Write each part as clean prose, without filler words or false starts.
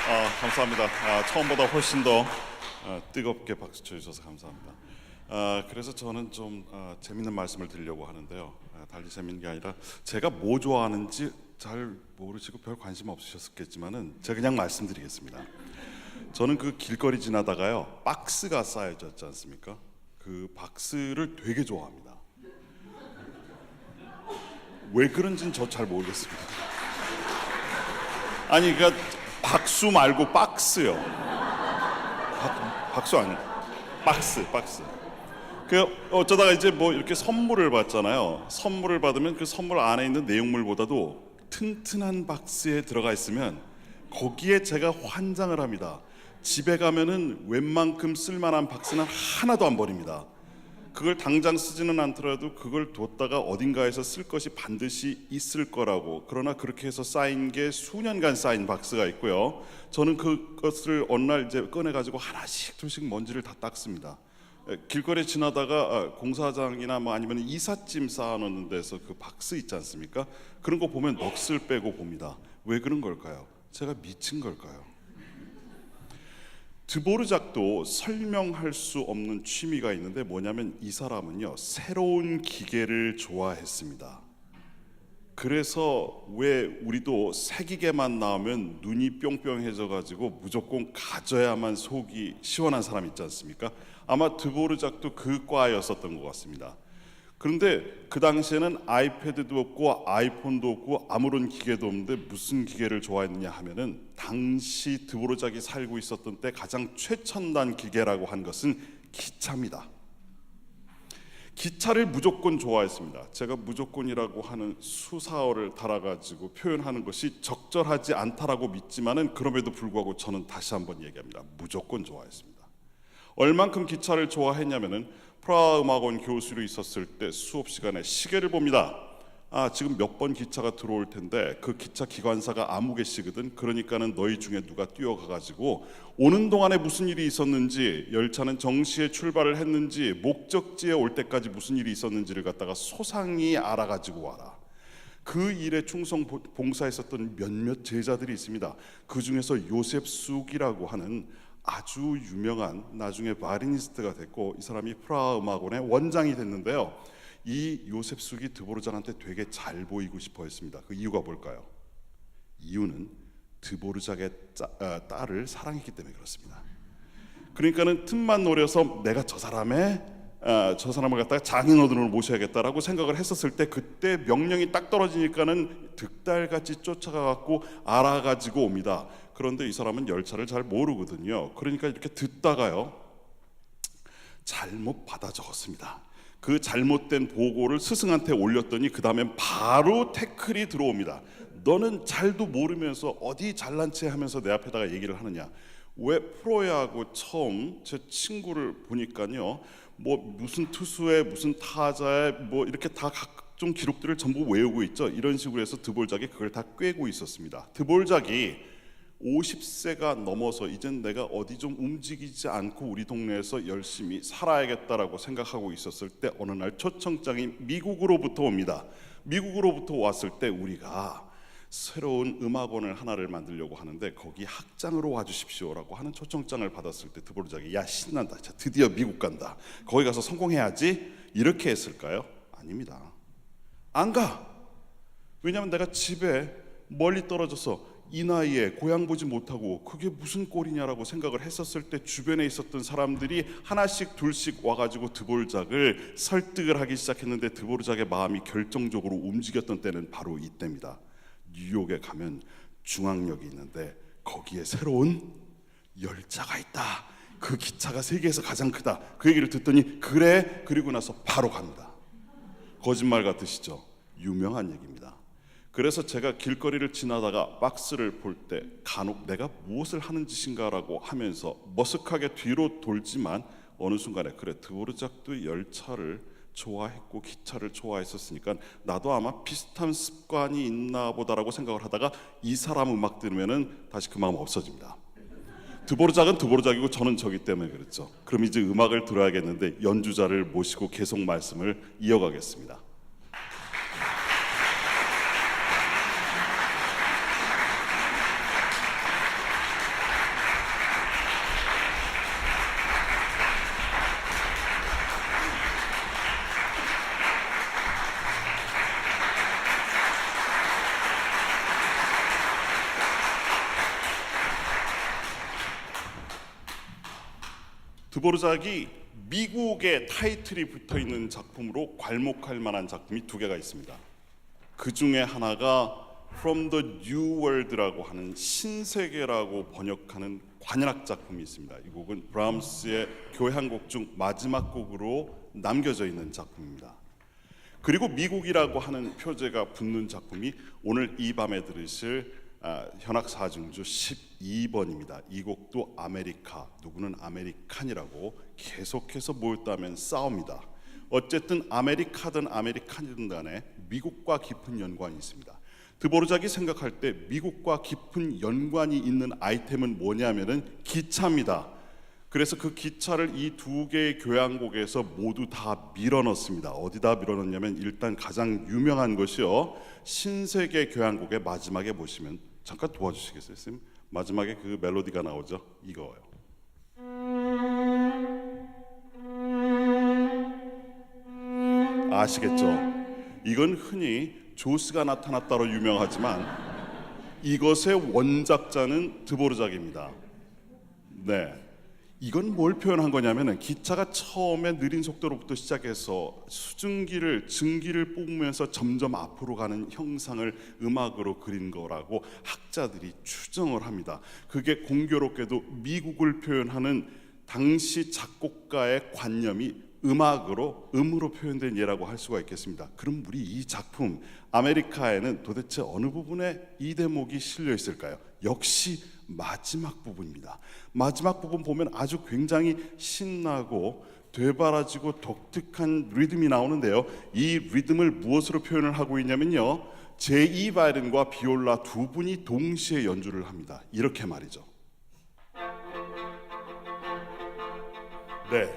감사합니다. 처음보다 훨씬 더 뜨겁게 박수 쳐주셔서 감사합니다. 그래서 저는 좀 재밌는 말씀을 드리려고 하는데요. 달리 재밌는 게 아니라 제가 뭐 좋아하는지 잘 모르시고 별 관심 없으셨겠지만은 제가 그냥 말씀드리겠습니다. 저는 그 길거리 지나다가요, 박스가 쌓여져 있지 않습니까? 그 박스를 되게 좋아합니다. 왜 그런지는 저 잘 모르겠습니다. 아니, 그러니까 박수 말고 박스요. 박수 아니에요. 박스. 그 어쩌다가 이제 뭐 이렇게 선물을 받잖아요. 선물을 받으면 그 선물 안에 있는 내용물보다도 튼튼한 박스에 들어가 있으면 거기에 제가 환장을 합니다. 집에 가면은 웬만큼 쓸만한 박스는 하나도 안 버립니다. 그걸 당장 쓰지는 않더라도 그걸 뒀다가 어딘가에서 쓸 것이 반드시 있을 거라고. 그러나 그렇게 해서 쌓인 게 수년간 쌓인 박스가 있고요. 저는 그것을 어느 날 이제 꺼내가지고 하나씩 둘씩 먼지를 다 닦습니다. 길거리에 지나다가 공사장이나 뭐 아니면 이삿짐 쌓아놓는 데서 그 박스 있지 않습니까? 그런 거 보면 넋을 빼고 봅니다. 왜 그런 걸까요? 제가 미친 걸까요? 드보르작도 설명할 수 없는 취미가 있는데 뭐냐면 이 사람은요, 새로운 기계를 좋아했습니다. 그래서 왜 우리도 새 기계만 나오면 눈이 뿅뿅해져 가지고 무조건 가져야만 속이 시원한 사람 있지 않습니까? 아마 드보르작도 그 과였었던 것 같습니다. 그런데 그 당시에는 아이패드도 없고 아이폰도 없고 아무런 기계도 없는데 무슨 기계를 좋아했느냐 하면은 당시 드보르작이 살고 있었던 때 가장 최첨단 기계라고 한 것은 기차입니다. 기차를 무조건 좋아했습니다. 제가 무조건이라고 하는 수사어를 달아가지고 표현하는 것이 적절하지 않다라고 믿지만은 그럼에도 불구하고 저는 다시 한번 얘기합니다. 무조건 좋아했습니다. 얼만큼 기차를 좋아했냐면은 프라하 음악원 교수로 있었을 때 수업 시간에 시계를 봅니다. 지금 몇 번 기차가 들어올 텐데 그 기차 기관사가 아무 개시거든. 그러니까는 너희 중에 누가 뛰어가가지고 오는 동안에 무슨 일이 있었는지, 열차는 정시에 출발을 했는지, 목적지에 올 때까지 무슨 일이 있었는지를 갖다가 소상히 알아가지고 와라. 그 일에 충성 봉사했었던 몇몇 제자들이 있습니다. 그 중에서 요셉 쑥이라고 하는 아주 유명한, 나중에 바리니스트가 됐고 이 사람이 프라하 음악원의 원장이 됐는데요. 이 요셉 쑥이 드보르작한테 되게 잘 보이고 싶어 했습니다. 그 이유가 뭘까요? 이유는 드보르작의 딸을 사랑했기 때문에 그렇습니다. 그러니까는 틈만 노려서 내가 저 사람을 갖다가 장인어른으로 모셔야겠다라고 생각을 했었을 때 그때 명령이 딱 떨어지니까는 득달같이 쫓아가갖고 알아가지고 옵니다. 그런데 이 사람은 열차를 잘 모르거든요. 그러니까 이렇게 듣다가요, 잘못 받아 적었습니다. 그 잘못된 보고를 스승한테 올렸더니 그 다음엔 바로 태클이 들어옵니다. 너는 잘도 모르면서 어디 잘난 체 하면서 내 앞에다가 얘기를 하느냐. 왜 프로야구 처음 제 친구를 보니까요, 뭐 무슨 투수의 무슨 타자의 뭐 이렇게 다 각종 기록들을 전부 외우고 있죠. 이런 식으로 해서 드보르작이 그걸 다 꿰고 있었습니다. 드보르작이 50세가 넘어서 이젠 내가 어디 좀 움직이지 않고 우리 동네에서 열심히 살아야겠다라고 생각하고 있었을 때 어느 날 초청장이 미국으로부터 옵니다. 미국으로부터 왔을 때 우리가 새로운 음악원을 하나를 만들려고 하는데 거기 학장으로 와주십시오라고 하는 초청장을 받았을 때 드보르작이 야, 신난다, 자, 드디어 미국 간다, 거기 가서 성공해야지, 이렇게 했을까요? 아닙니다. 안 가. 왜냐하면 내가 집에 멀리 떨어져서 이 나이에 고향 보지 못하고 그게 무슨 꼴이냐라고 생각을 했었을 때 주변에 있었던 사람들이 하나씩 둘씩 와가지고 드보르작을 설득을 하기 시작했는데 드보르작의 마음이 결정적으로 움직였던 때는 바로 이때입니다. 뉴욕에 가면 중앙역이 있는데 거기에 새로운 열차가 있다. 그 기차가 세계에서 가장 크다. 그 얘기를 듣더니 그래, 그리고 나서 바로 갑니다. 거짓말 같으시죠? 유명한 얘기입니다. 그래서 제가 길거리를 지나다가 박스를 볼 때 간혹 내가 무엇을 하는 짓인가라고 하면서 머쓱하게 뒤로 돌지만 어느 순간에 그래, 드보르작도 열차를 좋아했고 기차를 좋아했었으니까 나도 아마 비슷한 습관이 있나 보다라고 생각을 하다가 이 사람 음악 들으면은 다시 그 마음 없어집니다. 드보르작은 드보르작이고 저는 저기 때문에 그랬죠. 그럼 이제 음악을 들어야겠는데 연주자를 모시고 계속 말씀을 이어가겠습니다. 드보르작이 미국의 타이틀이 붙어 있는 작품으로 괄목할 만한 작품이 두 개가 있습니다. 그 중에 하나가 From the New World라고 하는 신세계라고 번역하는 관현악 작품이 있습니다. 이 곡은 브람스의 교향곡 중 마지막 곡으로 남겨져 있는 작품입니다. 그리고 미국이라고 하는 표제가 붙는 작품이 오늘 이 밤에 들으실 현악 사중주 12번입니다. 이 곡도 아메리카, 누구는 아메리칸이라고 계속해서 모였다면 싸웁니다. 어쨌든 아메리카든 아메리칸이든 간에 미국과 깊은 연관이 있습니다. 드보르작이 생각할 때 미국과 깊은 연관이 있는 아이템은 뭐냐면은 기차입니다. 그래서 그 기차를 이 두 개의 교향곡에서 모두 다 밀어넣습니다. 어디다 밀어넣냐면 일단 가장 유명한 것이요, 신세계 교향곡의 마지막에 보시면, 잠깐 도와주시겠어요, 쌤? 마지막에 그 멜로디가 나오죠. 이거요. 아시겠죠? 이건 흔히 조스가 나타났다로 유명하지만 이것의 원작자는 드보르작입니다. 네, 이건 뭘 표현한 거냐면은 기차가 처음에 느린 속도로부터 시작해서 수증기를 증기를 뿜으면서 점점 앞으로 가는 형상을 음악으로 그린 거라고 학자들이 추정을 합니다. 그게 공교롭게도 미국을 표현하는 당시 작곡가의 관념이 음으로 표현된 예라고 할 수가 있겠습니다. 그럼 우리 이 작품 아메리카에는 도대체 어느 부분에 이 대목이 실려 있을까요? 역시 마지막 부분입니다. 마지막 부분 보면 아주 굉장히 신나고 되바라지고 독특한 리듬이 나오는데요. 이 리듬을 무엇으로 표현을 하고 있냐면요, 제2 바이올린과 비올라 두 분이 동시에 연주를 합니다. 이렇게 말이죠. 네,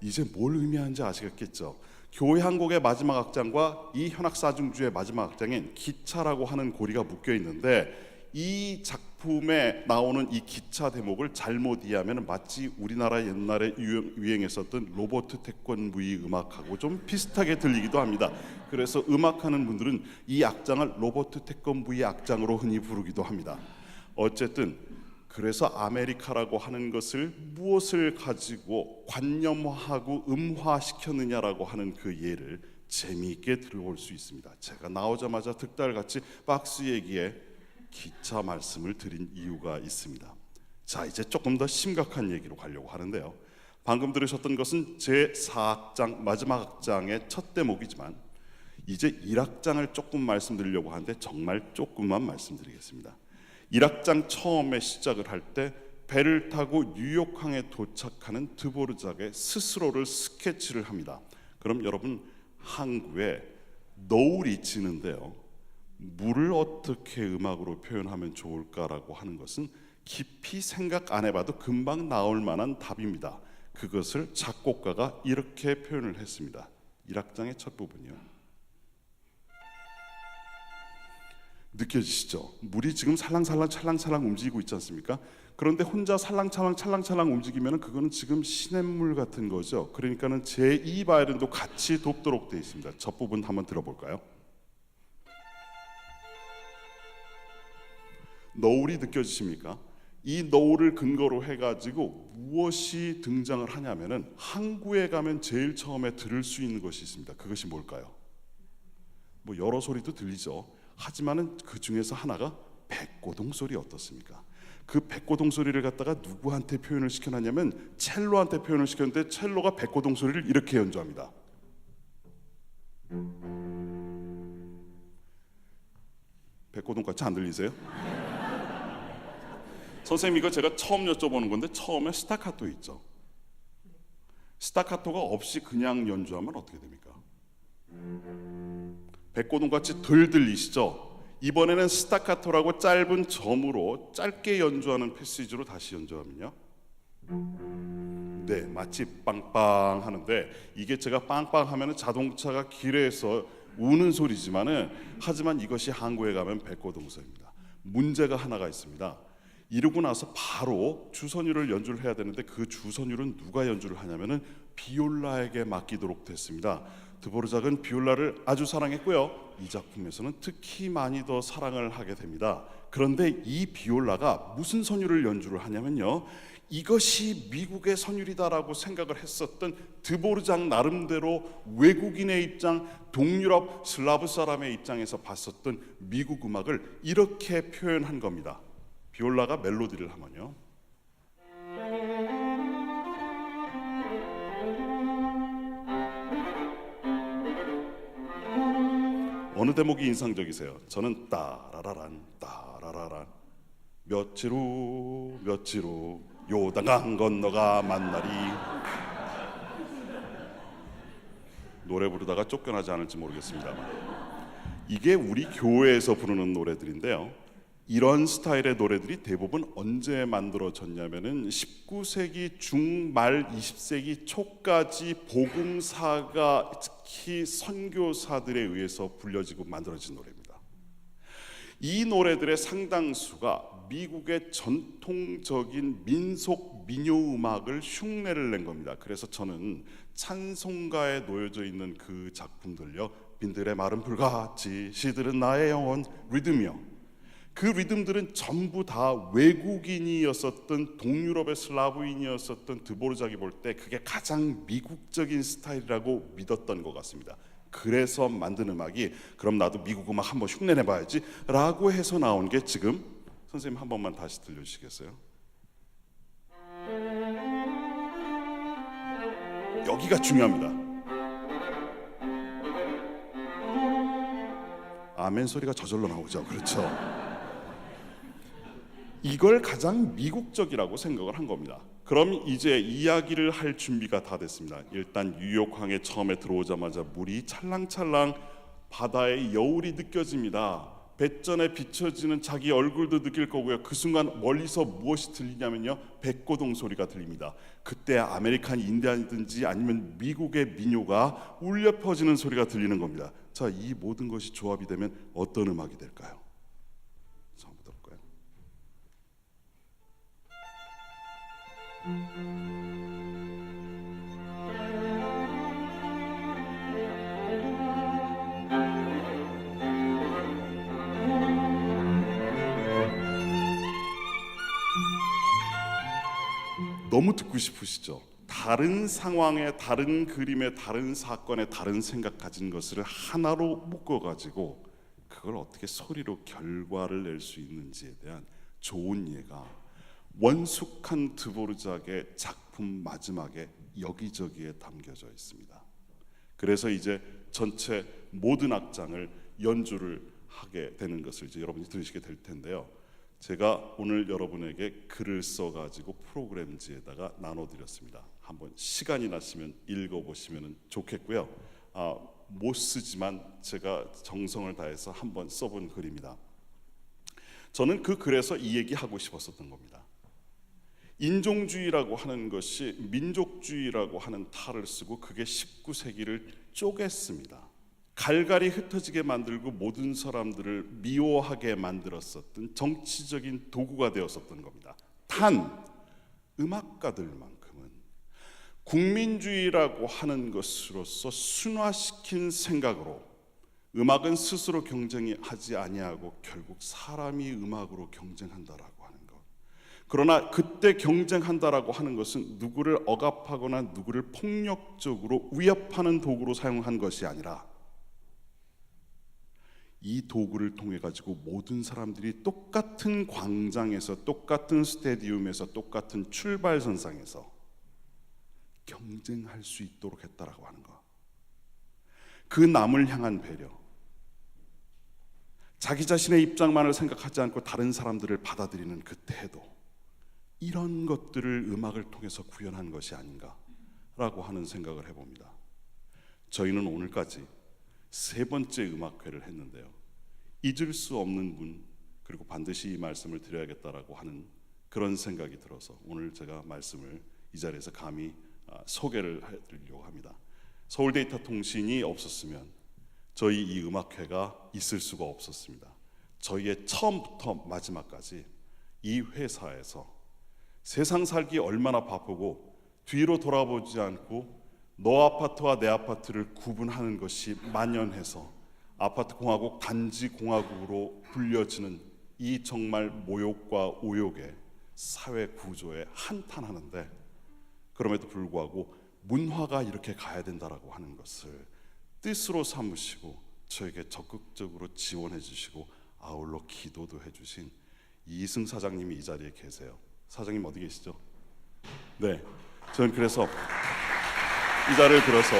이제 뭘 의미하는지 아시겠죠? 교향곡의 마지막 악장과 이 현악사중주의 마지막 악장엔 기차라고 하는 고리가 묶여 있는데, 이 작품에 나오는 이 기차 대목을 잘못 이해하면 마치 우리나라 옛날에 유행했었던 로버트 태권브이 음악하고 좀 비슷하게 들리기도 합니다. 그래서 음악하는 분들은 이 악장을 로버트 태권브이 악장으로 흔히 부르기도 합니다. 어쨌든 그래서 아메리카라고 하는 것을 무엇을 가지고 관념화하고 음화시켰느냐라고 하는 그 예를 재미있게 들어볼 수 있습니다. 제가 나오자마자 득달같이 박스 얘기에 기차 말씀을 드린 이유가 있습니다. 자, 이제 조금 더 심각한 얘기로 가려고 하는데요, 방금 들으셨던 것은 제4악장 마지막 악장의 첫 대목이지만 이제 1악장을 조금 말씀드리려고 하는데 정말 조금만 말씀드리겠습니다. 1악장 처음에 시작을 할 때 배를 타고 뉴욕항에 도착하는 드보르작의 스스로를 스케치를 합니다. 그럼 여러분, 항구에 노을이 지는데요, 물을 어떻게 음악으로 표현하면 좋을까라고 하는 것은 깊이 생각 안 해봐도 금방 나올 만한 답입니다. 그것을 작곡가가 이렇게 표현을 했습니다. 1악장의 첫 부분이요. 느껴지시죠? 물이 지금 살랑살랑 찰랑찰랑 움직이고 있지 않습니까? 그런데 혼자 살랑찰랑 찰랑찰랑 움직이면 그거는 지금 시냇물 같은 거죠. 그러니까는 제2 바이올린도 같이 돕도록 되어 있습니다. 첫 부분 한번 들어볼까요? 노을이 느껴지십니까? 이 노을을 근거로 해가지고 무엇이 등장을 하냐면은 항구에 가면 제일 처음에 들을 수 있는 것이 있습니다. 그것이 뭘까요? 뭐 여러 소리도 들리죠. 하지만은 그 중에서 하나가 백고동 소리 어떻습니까? 그 백고동 소리를 갖다가 누구한테 표현을 시켜놨냐면 첼로한테 표현을 시켰는데 첼로가 백고동 소리를 이렇게 연주합니다. 백고동 같이 안 들리세요? 선생님, 이거 제가 처음 여쭤보는 건데 처음에 스타카토 있죠? 스타카토가 없이 그냥 연주하면 어떻게 됩니까? 백고동같이 덜 들리시죠? 이번에는 스타카토라고 짧은 점으로 짧게 연주하는 패시지로 다시 연주하면요, 네, 마치 빵빵 하는데, 이게 제가 빵빵 하면 자동차가 길에서 우는 소리지만은, 하지만 이것이 항구에 가면 백고동소입니다. 문제가 하나가 있습니다. 이러고 나서 바로 주선율을 연주를 해야 되는데 그 주선율은 누가 연주를 하냐면은 비올라에게 맡기도록 됐습니다. 드보르작은 비올라를 아주 사랑했고요, 이 작품에서는 특히 많이 더 사랑을 하게 됩니다. 그런데 이 비올라가 무슨 선율을 연주를 하냐면요, 이것이 미국의 선율이다라고 생각을 했었던 드보르작 나름대로 외국인의 입장, 동유럽 슬라브 사람의 입장에서 봤었던 미국 음악을 이렇게 표현한 겁니다. 비올라가 멜로디를 하면요, 어느 대목이 인상적이세요? 저는 따라라란 따라라란 며칠 후 요단강 건너가 만나리. 노래 부르다가 쫓겨나지 않을지 모르겠습니다만 이게 우리 교회에서 부르는 노래들인데요, 이런 스타일의 노래들이 대부분 언제 만들어졌냐면은 19세기 중말 20세기 초까지 복음사가, 특히 선교사들에 의해서 불려지고 만들어진 노래입니다. 이 노래들의 상당수가 미국의 전통적인 민속 민요 음악을 흉내를 낸 겁니다. 그래서 저는 찬송가에 놓여져 있는 그 작품들요, 빈들의 마른 불같이 시들은 나의 영혼 리듬이요, 그 리듬들은 전부 다 외국인이었었던 동유럽의 슬라브인이었었던 드보르작이 볼 때 그게 가장 미국적인 스타일이라고 믿었던 것 같습니다. 그래서 만든 음악이, 그럼 나도 미국 음악 한번 흉내내봐야지 라고 해서 나온 게 지금, 선생님 한 번만 다시 들려주시겠어요? 여기가 중요합니다. 아멘 소리가 저절로 나오죠. 그렇죠? 이걸 가장 미국적이라고 생각을 한 겁니다. 그럼 이제 이야기를 할 준비가 다 됐습니다. 일단 뉴욕항에 처음에 들어오자마자 물이 찰랑찰랑 바다의 여울이 느껴집니다. 뱃전에 비춰지는 자기 얼굴도 느낄 거고요. 그 순간 멀리서 무엇이 들리냐면요, 백고동 소리가 들립니다. 그때 아메리칸 인디안이든지 아니면 미국의 민요가 울려 퍼지는 소리가 들리는 겁니다. 자, 이 모든 것이 조합이 되면 어떤 음악이 될까요? 너무 듣고 싶으시죠? 다른 상황에, 다른 그림에, 다른 사건에 다른 생각 가진 것을 하나로 묶어가지고 그걸 어떻게 소리로 결과를 낼 수 있는지에 대한 좋은 이해가 원숙한 드보르작의 작품 마지막에 여기저기에 담겨져 있습니다. 그래서 이제 전체 모든 악장을 연주를 하게 되는 것을 이제 여러분이 들으시게 될 텐데요. 제가 오늘 여러분에게 글을 써가지고 프로그램지에다가 나눠드렸습니다. 한번 시간이 나시면 읽어보시면 좋겠고요. 못 쓰지만 제가 정성을 다해서 한번 써본 글입니다. 저는 그 글에서 이 얘기하고 싶었었던 겁니다. 인종주의라고 하는 것이 민족주의라고 하는 탈을 쓰고 그게 19세기를 쪼갰습니다. 갈갈이 흩어지게 만들고 모든 사람들을 미워하게 만들었었던 정치적인 도구가 되었었던 겁니다. 단 음악가들만큼은 국민주의라고 하는 것으로서 순화시킨 생각으로 음악은 스스로 경쟁하지 아니하고 결국 사람이 음악으로 경쟁한다라고 하는 것. 그러나 그때 경쟁한다라고 하는 것은 누구를 억압하거나 누구를 폭력적으로 위협하는 도구로 사용한 것이 아니라 이 도구를 통해 가지고 모든 사람들이 똑같은 광장에서, 똑같은 스테디움에서, 똑같은 출발선상에서 경쟁할 수 있도록 했다라고 하는 것. 그 남을 향한 배려, 자기 자신의 입장만을 생각하지 않고 다른 사람들을 받아들이는 그 태도, 이런 것들을 음악을 통해서 구현한 것이 아닌가라고 하는 생각을 해봅니다. 저희는 오늘까지 세 번째 음악회를 했는데요, 잊을 수 없는 분, 그리고 반드시 이 말씀을 드려야겠다라고 하는 그런 생각이 들어서 오늘 제가 말씀을 이 자리에서 감히 소개를 해드리려고 합니다. 서울데이터통신이 없었으면 저희 이 음악회가 있을 수가 없었습니다. 저희의 처음부터 마지막까지 이 회사에서 세상 살기 얼마나 바쁘고 뒤로 돌아보지 않고 너 아파트와 내 아파트를 구분하는 것이 만연해서 아파트 공화국, 단지 공화국으로 불려지는 이 정말 모욕과 오욕의 사회 구조에 한탄하는데, 그럼에도 불구하고 문화가 이렇게 가야 된다라고 하는 것을 뜻으로 삼으시고 저에게 적극적으로 지원해 주시고 아울러 기도도 해주신 이승 사장님이 이 자리에 계세요. 사장님 어디 계시죠? 네, 저는 그래서 이 자리를 빌어서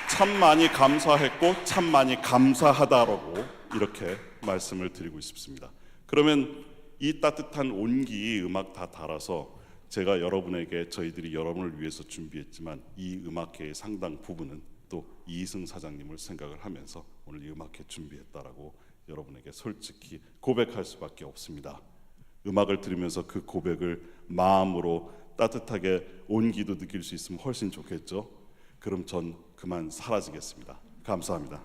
참 많이 감사했고 참 많이 감사하다라고 이렇게 말씀을 드리고 싶습니다. 그러면 이 따뜻한 온기 음악 다 달아서 제가 여러분에게, 저희들이 여러분을 위해서 준비했지만 이 음악회의 상당 부분은 또 이승 사장님을 생각을 하면서 오늘 이 음악회 준비했다라고 여러분에게 솔직히 고백할 수밖에 없습니다. 음악을 들으면서 그 고백을 마음으로 따뜻하게 온기도 느낄 수 있으면 훨씬 좋겠죠. 그럼 전 그만 사라지겠습니다. 감사합니다.